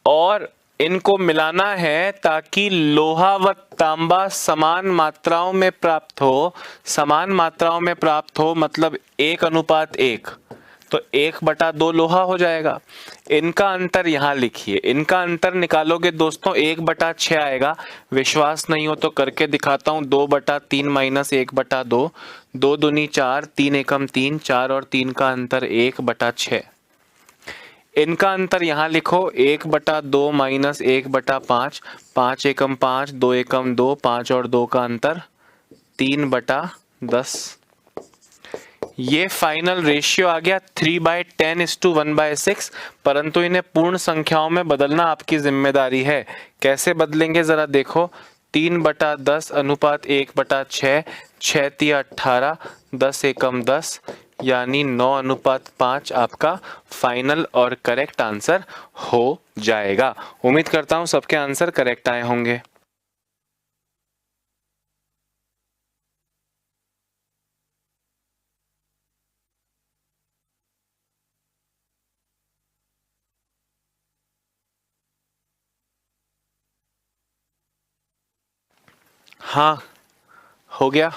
और इनको मिलाना है ताकि लोहा व तांबा समान मात्राओं में प्राप्त हो। समान मात्राओं में प्राप्त हो मतलब 1:1, तो 1/2 लोहा हो जाएगा। इनका अंतर यहां लिखिए, इनका अंतर निकालोगे दोस्तों 1/6 आएगा। विश्वास नहीं हो तो करके दिखाता हूं। 2/3 - 1/2, 2 दूनी 4, 3 एकम 3, 4 और 3 का अंतर 1/6। इनका अंतर यहां लिखो 1/2 - 1/5, 5 एकम 5, 2 एकम 2, 5 और 2 का अंतर 3/10। ये फाइनल रेशियो आ गया 3/10:1/6। परंतु इन्हें पूर्ण संख्याओं में बदलना आपकी जिम्मेदारी है। कैसे बदलेंगे जरा देखो। 3/10 अनुपात 1/6, 6 तिया 18, 10 एकम 10, यानी 9:5 आपका फाइनल और करेक्ट आंसर हो जाएगा। उम्मीद करता हूं सबके आंसर करेक्ट आए होंगे। हाँ, हो गया।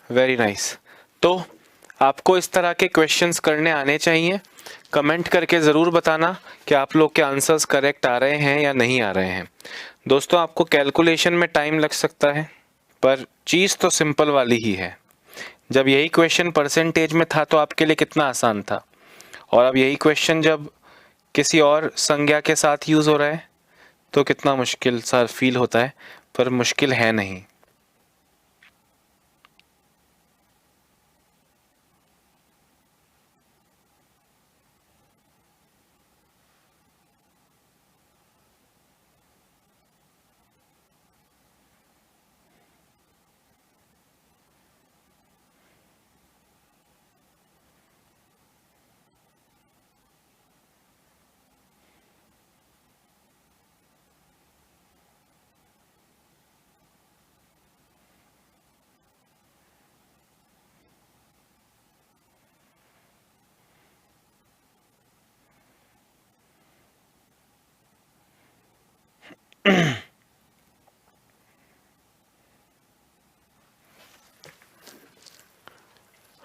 Very nice. तो आपको इस तरह के क्वेश्चंस करने आने चाहिए। कमेंट करके ज़रूर बताना कि आप लोग के आंसर्स करेक्ट आ रहे हैं या नहीं आ रहे हैं। दोस्तों आपको कैलकुलेशन में टाइम लग सकता है, पर चीज़ तो सिंपल वाली ही है। जब यही क्वेश्चन परसेंटेज में था तो आपके लिए कितना आसान था, और अब यही क्वेश्चन जब किसी और संज्ञा के साथ यूज़ हो रहा है तो कितना मुश्किल सा फील होता है, पर मुश्किल है नहीं।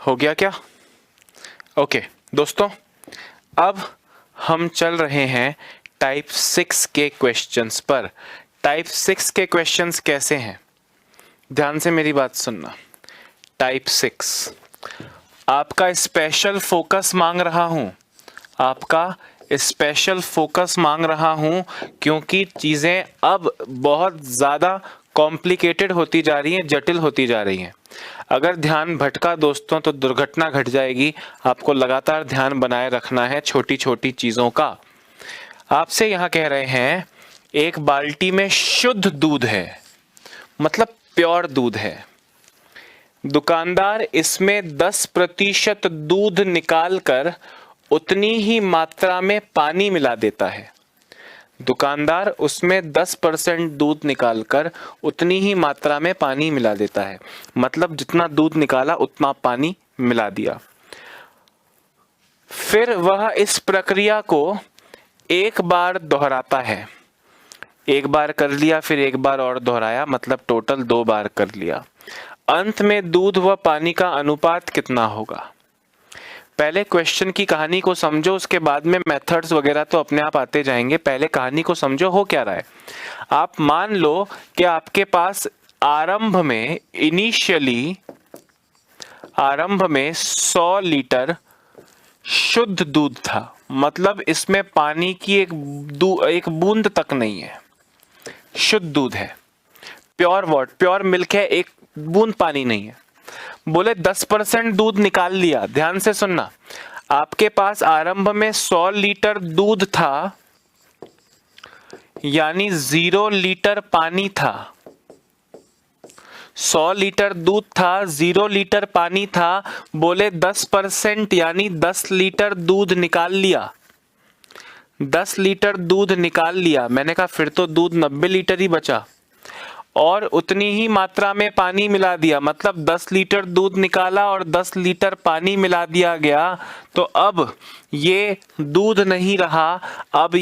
हो गया क्या? ओके दोस्तों, अब हम चल रहे हैं टाइप 6 के क्वेश्चंस पर। टाइप 6 के क्वेश्चंस कैसे हैं, ध्यान से मेरी बात सुनना। टाइप 6 आपका स्पेशल फोकस मांग रहा हूं, आपका स्पेशल फोकस मांग रहा हूं, क्योंकि चीज़ें अब बहुत ज़्यादा कॉम्प्लिकेटेड होती जा रही हैं, जटिल होती जा रही हैं। अगर ध्यान भटका दोस्तों तो दुर्घटना घट जाएगी। आपको लगातार ध्यान बनाए रखना है छोटी छोटी चीज़ों का। आपसे यहाँ कह रहे हैं एक बाल्टी में शुद्ध दूध है, मतलब प्योर दूध है। दुकानदार इसमें 10% दूध निकालकर उतनी ही मात्रा में पानी मिला देता है। दुकानदार उसमें 10% दूध निकालकर उतनी ही मात्रा में पानी मिला देता है। मतलब जितना दूध निकाला उतना पानी मिला दिया। फिर वह इस प्रक्रिया को एक बार दोहराता है। एक बार कर लिया, फिर एक बार और दोहराया, मतलब टोटल 2 बार कर लिया। अंत में दूध व पानी का अनुपात कितना होगा? पहले क्वेश्चन की कहानी को समझो, उसके बाद में मेथड्स वगैरह तो अपने आप आते जाएंगे। पहले कहानी को समझो, हो क्या रहा है। आप मान लो कि आपके पास आरंभ में 100 लीटर शुद्ध दूध था। मतलब इसमें पानी की एक बूंद तक नहीं है, शुद्ध दूध है, प्योर मिल्क है, एक बूंद पानी नहीं है। बोले 10% दूध निकाल लिया। ध्यान से सुनना, आपके पास आरंभ में 100 लीटर दूध था, यानी 0 लीटर पानी था। 100 लीटर दूध था, 0 लीटर पानी था। बोले 10% यानी 10 लीटर दूध निकाल लिया। 10 लीटर दूध निकाल लिया। मैंने कहा फिर तो दूध 90 लीटर ही बचा, और उतनी ही मात्रा में पानी मिला दिया। मतलब 10 लीटर दूध निकाला और 10 लीटर पानी मिला दिया गया। तो अब ये दूध नहीं रहा, अब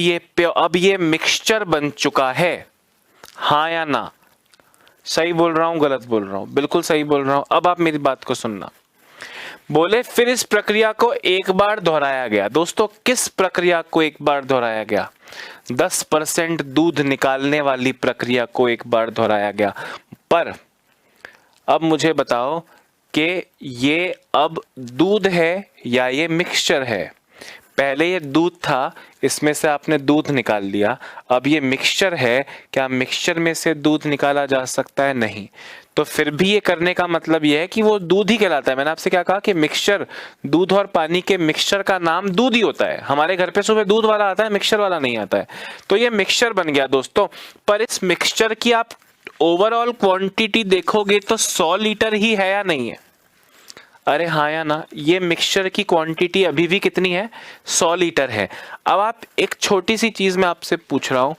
ये मिक्सचर बन चुका है। हाँ या ना? सही बोल रहा हूं, गलत बोल रहा हूं? बिल्कुल सही बोल रहा हूं। अब आप मेरी बात को सुनना। बोले फिर इस प्रक्रिया को एक बार दोहराया गया। दोस्तों, किस प्रक्रिया को एक बार दोहराया गया? 10% दूध निकालने वाली प्रक्रिया को एक बार दोहराया गया। पर अब मुझे बताओ कि ये अब दूध है या ये मिक्सचर है? पहले ये दूध था, इसमें से आपने दूध निकाल लिया। अब ये मिक्सचर है, क्या मिक्सचर में से दूध निकाला जा सकता है? नहीं। तो फिर भी ये करने का मतलब ये है कि वो दूध ही कहलाता है। मैंने आपसे क्या कहा कि मिक्सचर, दूध और पानी के मिक्सचर का नाम दूध ही होता है। हमारे घर पे सुबह दूध वाला आता है, मिक्सचर वाला नहीं आता है। तो ये मिक्सचर बन गया दोस्तों। पर इस मिक्सचर की आप ओवरऑल क्वांटिटी देखोगे तो 100 लीटर ही है या नहीं है? अरे हाँ या ना? ये मिक्सचर की क्वांटिटी अभी भी कितनी है? 100 लीटर है। अब आप एक छोटी सी चीज मैं आपसे पूछ रहा हूं।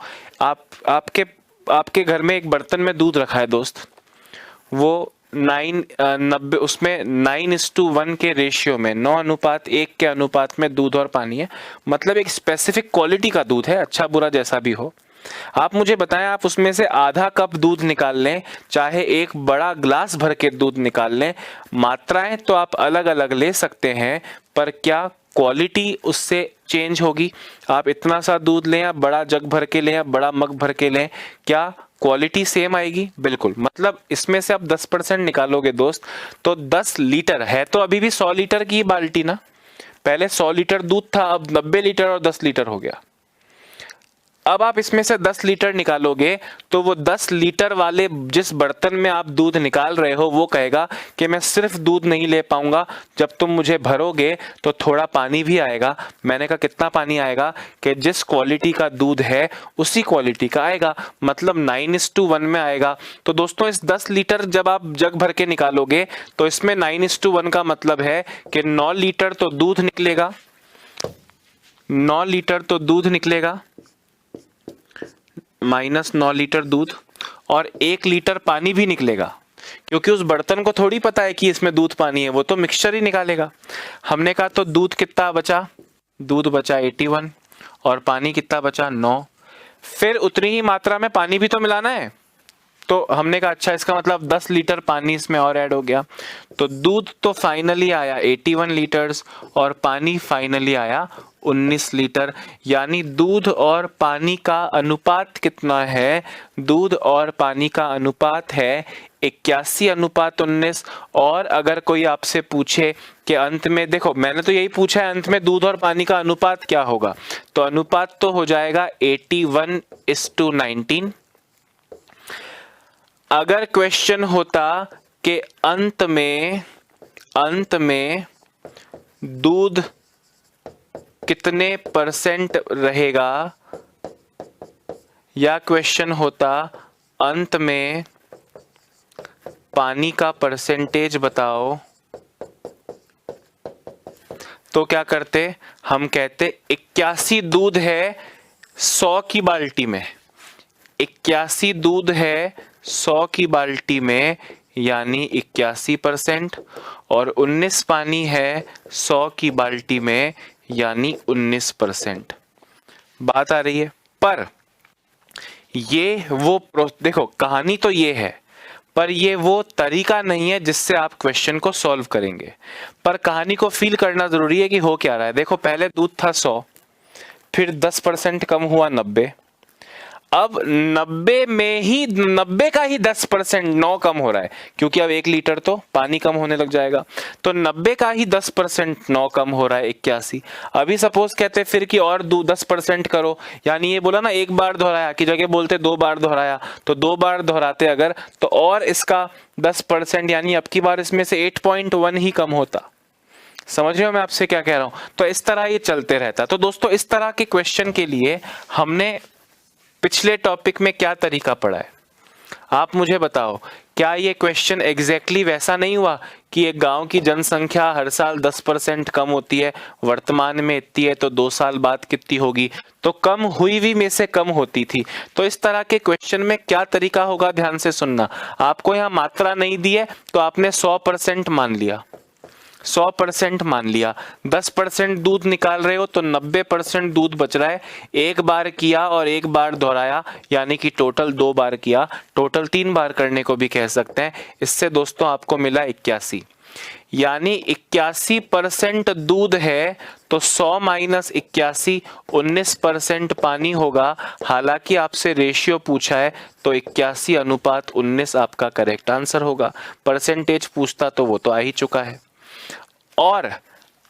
आपके घर में एक बर्तन में दूध रखा है दोस्त, वो 90 उसमें 9:1 के रेशियो में 9:1 के अनुपात में दूध और पानी है। मतलब एक स्पेसिफिक क्वालिटी का दूध है, अच्छा बुरा जैसा भी हो। आप मुझे बताएं, आप उसमें से आधा कप दूध निकाल लें, चाहे एक बड़ा ग्लास भर के दूध निकाल लें, मात्राएं तो आप अलग अलग ले सकते हैं, पर क्या क्वालिटी उससे चेंज होगी? आप इतना सा दूध लें या बड़ा जग भर के लें या बड़ा मग भर के लें, क्या क्वालिटी सेम आएगी? बिल्कुल। मतलब इसमें से आप 10% निकालोगे दोस्त, तो 10 लीटर है तो अभी भी 100 लीटर की बाल्टी ना। पहले 100 लीटर दूध था, अब 90 लीटर और 10 लीटर हो गया। अब आप इसमें से 10 लीटर निकालोगे तो वो 10 लीटर वाले जिस बर्तन में आप दूध निकाल रहे हो वो कहेगा कि मैं सिर्फ दूध नहीं ले पाऊंगा, जब तुम मुझे भरोगे तो थोड़ा पानी भी आएगा। मैंने कहा कितना पानी आएगा? कि जिस क्वालिटी का दूध है उसी क्वालिटी का आएगा, मतलब 9:1 में आएगा। तो दोस्तों, इस 10 लीटर जब आप जग भर के निकालोगे तो इसमें 9:1 का मतलब है कि 9 लीटर तो दूध निकलेगा, 9 लीटर तो दूध निकलेगा, -9 लीटर दूध, और 1 लीटर पानी भी निकलेगा। क्योंकि उस बर्तन को थोड़ी पता है कि इसमें दूध पानी है, वो तो मिक्सचर ही निकालेगा। हमने कहा तो दूध कितना बचा? दूध बचा 81 और पानी कितना बचा? 9। फिर उतनी ही मात्रा में पानी भी तो मिलाना है। तो हमने कहा अच्छा, इसका मतलब 10 लीटर पानी इसमें और ऐड हो गया। तो दूध तो फाइनली आया 81 लीटर्स और पानी फाइनली आया 19 लीटर। यानी दूध और पानी का अनुपात कितना है? दूध और पानी का अनुपात है 81:19। और अगर कोई आपसे पूछे कि अंत में, देखो मैंने तो यही पूछा है, अंत में दूध और पानी का अनुपात क्या होगा, तो अनुपात तो हो जाएगा 81:19। अगर क्वेश्चन होता कि अंत में दूध कितने % रहेगा, या क्वेश्चन होता अंत में पानी का परसेंटेज बताओ, तो क्या करते? हम कहते 81 दूध है, 100 की बाल्टी में 81 दूध है 100 की बाल्टी में, यानी 81%, और 19 पानी है 100 की बाल्टी में, यानी 19%। बात आ रही है। पर ये वो देखो, कहानी तो ये है, पर ये वो तरीका नहीं है जिससे आप क्वेश्चन को सॉल्व करेंगे। पर कहानी को फील करना जरूरी है कि हो क्या रहा है। देखो, पहले दूध था 100, फिर 10% कम हुआ 90, अब 90 में ही 90 का ही 10% 9 कम हो रहा है, क्योंकि अब 1 लीटर तो पानी कम होने लग जाएगा। तो 90 का ही 10% 9 कम हो रहा है 81। अभी सपोज कहते फिर कि और 10% करो, यानी ये बोला ना एक बार दोहराया की जगह बोलते 2 बार दोहराया, तो 2 बार दोहराते अगर तो और इसका 10%, यानी अब की बार इसमें से 8.1 ही कम होता। समझ रहे हो मैं आपसे क्या कह रहा हूं? तो इस तरह ये चलते रहता। तो दोस्तों, इस तरह के क्वेश्चन के लिए हमने पिछले टॉपिक में क्या तरीका पढ़ा है, आप मुझे बताओ। क्या ये क्वेश्चन एग्जैक्टली वैसा नहीं हुआ कि एक गांव की जनसंख्या हर साल 10% कम होती है, वर्तमान में इतनी है, तो 2 साल बाद कितनी होगी, तो कम हुई भी में से कम होती थी। तो इस तरह के क्वेश्चन में क्या तरीका होगा, ध्यान से सुनना। आपको यहाँ मात्रा नहीं दी है तो आपने 100% मान लिया, 100% मान लिया। 10% दूध निकाल रहे हो तो 90% दूध बच रहा है। एक बार किया और एक बार दोहराया, यानी कि टोटल 2 बार किया, टोटल 3 बार करने को भी कह सकते हैं। इससे दोस्तों आपको मिला 81, यानी 81% दूध है तो 100 माइनस 81 19% पानी होगा। हालांकि आपसे रेशियो पूछा है तो 81:19 आपका करेक्ट आंसर होगा। परसेंटेज पूछता तो वो तो आ ही चुका है। और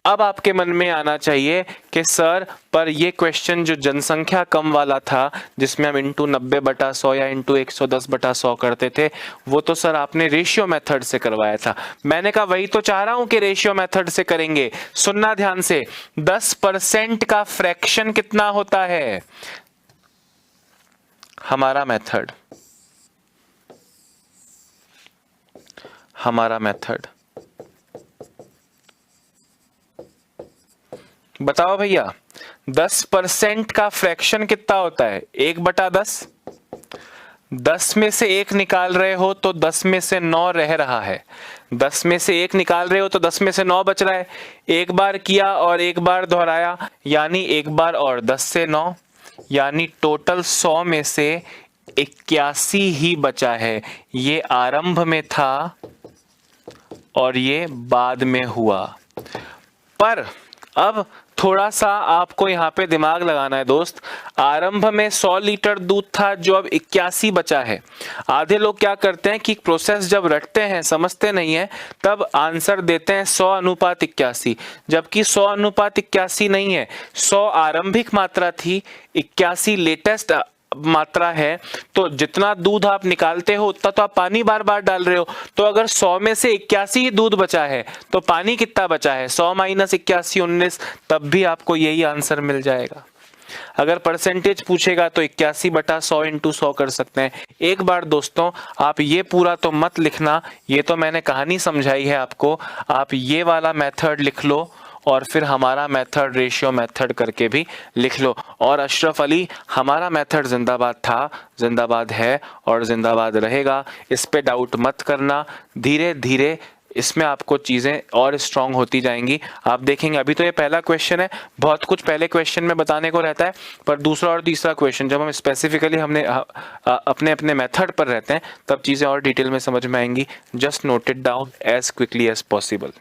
अब आपके मन में आना चाहिए कि सर, पर ये क्वेश्चन जो जनसंख्या कम वाला था, जिसमें हम इंटू 90/100 या इंटू 110/100 करते थे, वो तो सर आपने रेशियो मेथड से करवाया था। मैंने कहा वही तो चाह रहा हूं कि रेशियो मेथड से करेंगे। सुनना ध्यान से, 10% का फ्रैक्शन कितना होता है? हमारा मेथड बताओ भैया, 10% का फ्रैक्शन कितना होता है? 1/10। 10 में से 1 निकाल रहे हो तो 10 में से 9 रह रहा है। 10 में से 1 निकाल रहे हो तो 10 में से 9 बच रहा है। एक बार किया और एक बार दोहराया, यानी एक बार और 10 से 9, यानी टोटल 100 में से 81 ही बचा है। ये आरंभ में था और ये बाद में हुआ। पर अब थोड़ा सा आपको यहाँ पे दिमाग लगाना है दोस्त। आरंभ में 100 लीटर दूध था जो अब 81 बचा है। आधे लोग क्या करते हैं कि प्रोसेस जब रटते हैं, समझते नहीं है, तब आंसर देते हैं 100:81, जबकि 100:81 नहीं है। 100 आरंभिक मात्रा थी, 81 लेटेस्ट मात्रा है। तो जितना दूध आप निकालते हो उतना तो आप पानी बार बार डाल रहे हो। तो अगर 100 में से 81 ही दूध बचा है तो पानी कितना बचा है? 100 माइनस 81 19, तब भी आपको यही आंसर मिल जाएगा। अगर परसेंटेज पूछेगा तो 81/100 इंटू 100 कर सकते हैं। एक बार दोस्तों, आप ये पूरा तो मत लिखना, ये तो मैंने कहानी समझाई है आपको। आप ये वाला मेथड लिख लो और फिर हमारा मेथड रेशियो मेथड करके भी लिख लो। और अशरफ अली, हमारा मेथड जिंदाबाद था, जिंदाबाद है और जिंदाबाद रहेगा। इस पे डाउट मत करना। धीरे धीरे इसमें आपको चीज़ें और स्ट्रांग होती जाएंगी। आप देखेंगे, अभी तो ये पहला क्वेश्चन है, बहुत कुछ पहले क्वेश्चन में बताने को रहता है, पर दूसरा और तीसरा क्वेश्चन जब हम स्पेसिफिकली हमने अपने अपने मेथड पर रहते हैं, तब चीज़ें और डिटेल में समझ में आएंगी। Just note it down as quickly as possible.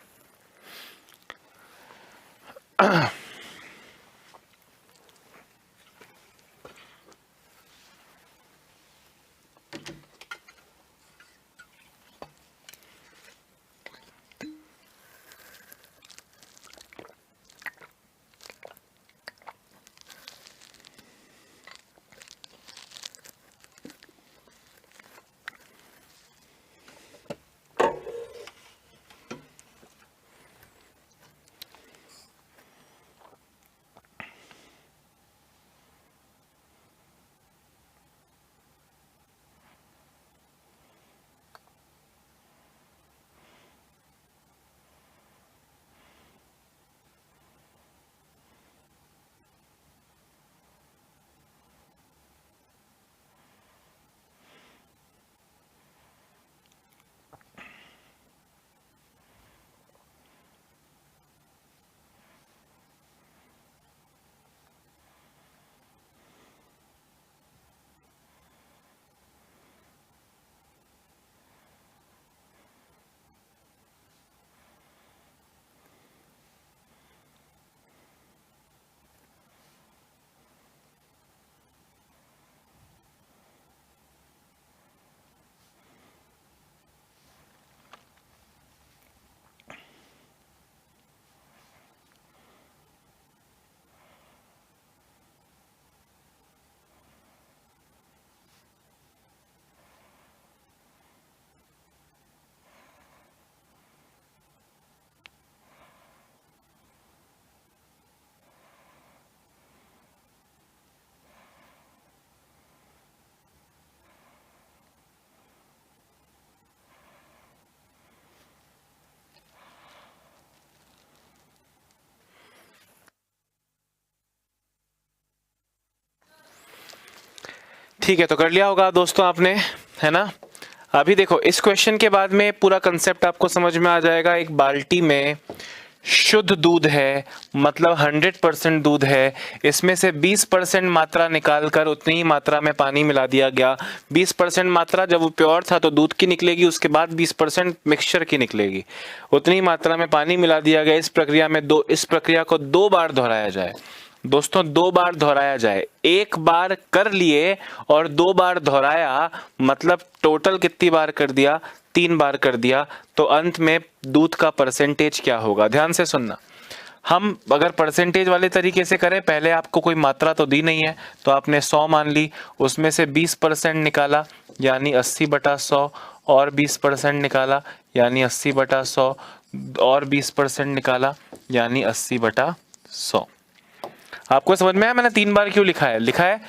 ठीक है, तो कर लिया होगा दोस्तों आपने, है ना। अभी देखो इस क्वेश्चन के बाद में पूरा कंसेप्ट आपको समझ में आ जाएगा। एक बाल्टी में शुद्ध दूध है, मतलब 100% दूध है, इसमें से 20% मात्रा निकालकर उतनी ही मात्रा में पानी मिला दिया गया। 20% मात्रा जब वो प्योर था तो दूध की निकलेगी, उसके बाद 20% मिक्सचर की निकलेगी। उतनी ही मात्रा में पानी मिला दिया गया। इस प्रक्रिया को 2 बार दोहराया जाए। दोस्तों 2 बार दोहराया जाए, एक बार कर लिए और 2 बार दोहराया, मतलब टोटल कितनी बार कर दिया? 3 बार कर दिया। तो अंत में दूध का परसेंटेज क्या होगा? ध्यान से सुनना। हम अगर परसेंटेज वाले तरीके से करें, पहले आपको कोई मात्रा तो दी नहीं है, तो आपने 100 मान ली, उसमें से 20% निकाला यानी 80/100, और 20% निकाला यानी 80/100, और 20% निकाला यानी 80/100। आपको समझ में आया मैंने 3 बार क्यों लिखा है? लिखा है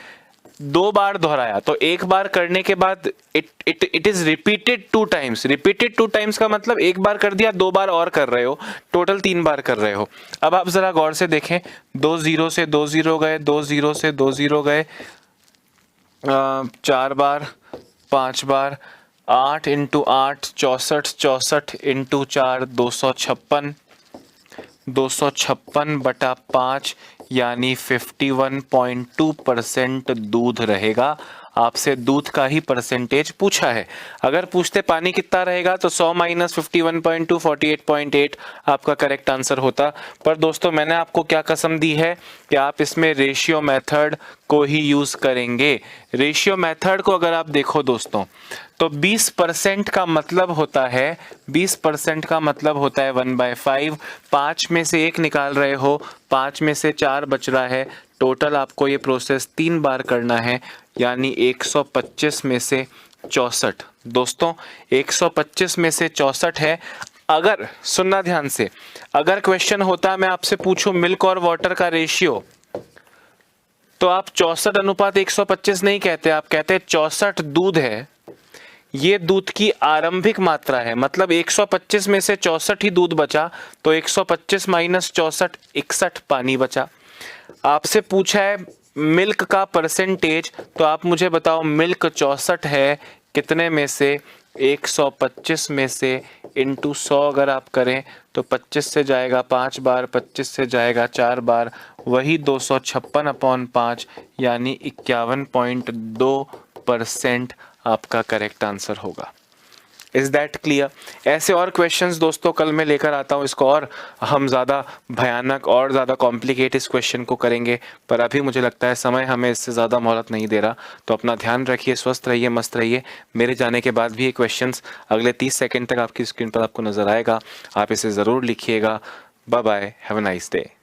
2 बार दोहराया, तो एक बार करने के बाद it is repeated 2 times. Repeated 2 times का मतलब एक बार कर दिया, 2 बार और कर रहे हो, टोटल 3 बार कर रहे हो। अब आप जरा गौर से देखें, 2 0 से 2 0 गए, 2 0 से 2 0 गए, 4 बार, 5 बार, 8 × 8 64, 64 × 4 256, 256/5 यानी 51.2% दूध रहेगा। आपसे दूध का ही परसेंटेज पूछा है। अगर पूछते पानी कितना रहेगा तो 100 - 51.2 48.8 आपका करेक्ट आंसर होता। पर दोस्तों मैंने आपको क्या कसम दी है कि आप इसमें रेशियो मेथड को ही यूज करेंगे। रेशियो मेथड को अगर आप देखो दोस्तों, तो 20% का मतलब होता है 20% का मतलब होता है 1/5। 5 में से 1 निकाल रहे हो, 5 में से 4 बच रहा है। टोटल आपको ये प्रोसेस 3 बार करना है, यानी 125 में से 64। दोस्तों 125 में से 64 है। अगर सुनना ध्यान से, अगर क्वेश्चन होता मैं आपसे पूछूं मिल्क और वाटर का रेशियो, तो आप 64:125 नहीं कहते, आप कहते 64 दूध है, ये दूध की आरंभिक मात्रा है। मतलब 125 में से 64 ही दूध बचा, तो 125 - 64 61 पानी बचा। आपसे पूछा है मिल्क का परसेंटेज, तो आप मुझे बताओ मिल्क 64 है, कितने में से? 125 में से इंटू 100 अगर आप करें तो 25 से जाएगा 5 बार, 25 से जाएगा 4 बार, वही 256/5 यानी 51.2% आपका करेक्ट आंसर होगा। Is that clear? ऐसे और क्वेश्चंस दोस्तों कल मैं लेकर आता हूँ इसको, और हम ज़्यादा भयानक और ज़्यादा कॉम्प्लिकेट इस क्वेश्चन को करेंगे। पर अभी मुझे लगता है समय हमें इससे ज़्यादा मोहलत नहीं दे रहा। तो अपना ध्यान रखिए, स्वस्थ रहिए, मस्त रहिए। मेरे जाने के बाद भी ये क्वेश्चंस अगले 30 सेकेंड तक आपकी स्क्रीन पर आपको नज़र आएगा। आप इसे ज़रूर लिखिएगा। Bye bye, have a nice day.